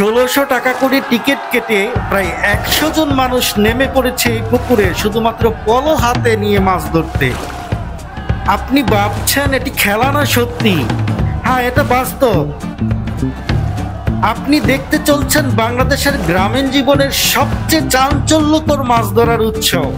১৬০০ টাকা করে টিকিট কেটে প্রায় ১০০ জন মানুষ নেমে পড়েছে এই পুকুরে শুধুমাত্র পলো হাতে নিয়ে মাছ ধরতে। আপনি ভাবছেন এটি খেলা না সত্যি? হ্যাঁ, এটা বাস্তব। আপনি দেখতে চলছেন বাংলাদেশের গ্রামীণ জীবনের সবচেয়ে চাঞ্চল্যকর মাছ ধরার উৎসব।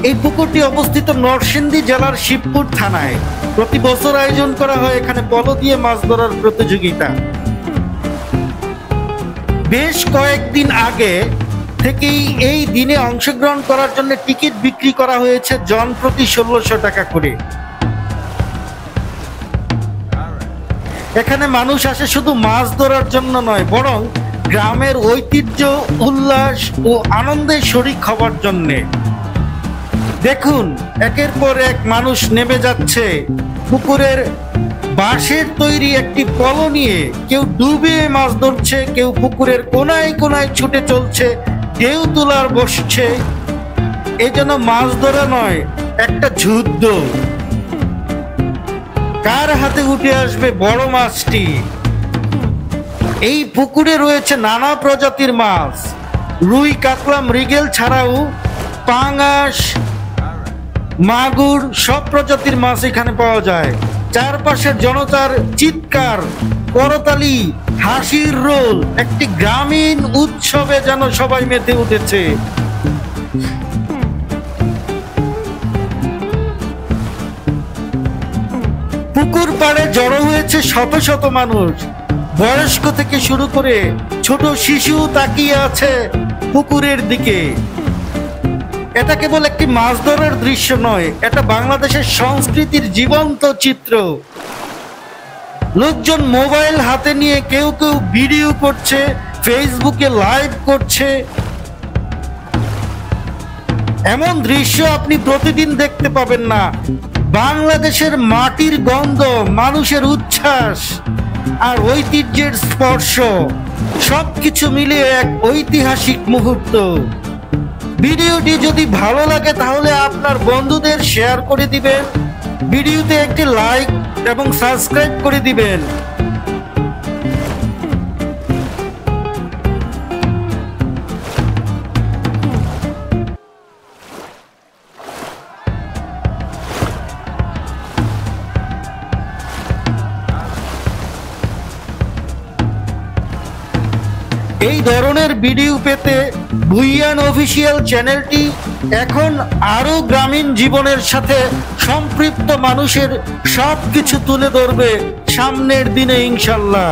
এই পুকুরটি অবস্থিত নরসিংদী জেলার শিবপুর থানায়। প্রতি বছর আয়োজন করা হয় এখানে পলো দিয়ে মাছ ধরার প্রতিযোগিতা। বেশ কয়েকদিন আগে থেকেই এই দিনে অংশগ্রহণ করার জন্য টিকিট বিক্রি করা হয়েছে জনপ্রতি ১৬০০ টাকা করে। এখানে মানুষ আসে শুধু মাছ ধরার জন্য নয়, বরং গ্রামের ঐতিহ্য, উল্লাস ও আনন্দে শরিক হবার জন্যে। দেখুন, একের পর এক মানুষ নেমে যাচ্ছে পুকুরের বাঁশের তৈরি একটি পলো নিয়ে। কেউ ডুবে মাছ ধরছে, কেউ পুকুরের কোনায় কোনায় ছুটে চলছে, ঢেউ তোলার বসছে। এ যেন মাছ ধরা নয়, একটা যুদ্ধ। কার হাতে উঠে আসবে বড় মাছটি? এই পুকুরে রয়েছে নানা প্রজাতির মাছ, রুই, কাতলা, মৃগেল ছাড়াও পাঙাশ, মাগুর, সব প্রজাতির মাছ এখানে পাওয়া যায়। চারপাশের জনতার চিৎকার, করতালি, হাসির রোল, একটি গ্রামীণ উৎসবে যেন সবাই মেতে উঠেছে। পুকুর পাড়ে জড়ো হয়েছে শত শত মানুষ, বয়স্ক থেকে শুরু করে ছোট শিশু তাকিয়ে আছে পুকুরের দিকে। এটা কেবল একটি মাছ ধরার দৃশ্য নয়, এটা বাংলাদেশের সংস্কৃতির জীবন্ত চিত্র। লোকজন মোবাইল হাতে নিয়ে কেউ কেউ ভিডিও করছে, ফেসবুকে লাইভ করছে। এমন দৃশ্য আপনি প্রতিদিন দেখতে পাবেন না। বাংলাদেশের মাটির গন্ধ, মানুষের উচ্ছ্বাস আর ঐতিহ্যের স্পর্শ সবকিছু মিলিয়ে এক ঐতিহাসিক মুহূর্ত। ভিডিওটি যদি ভালো লাগে তাহলে আপনার বন্ধুদের শেয়ার করে দিবেন, ভিডিওতে একটি লাইক এবং সাবস্ক্রাইব করে দিবেন। এই ধরনের ভিডিও পেতে ভুইয়ান অফিসিয়াল চ্যানেলটি এখন আরো গ্রামীণ জীবনের সাথে সম্পৃক্ত মানুষের সবকিছু তুলে ধরবে সামনের দিনে, ইনশাল্লাহ।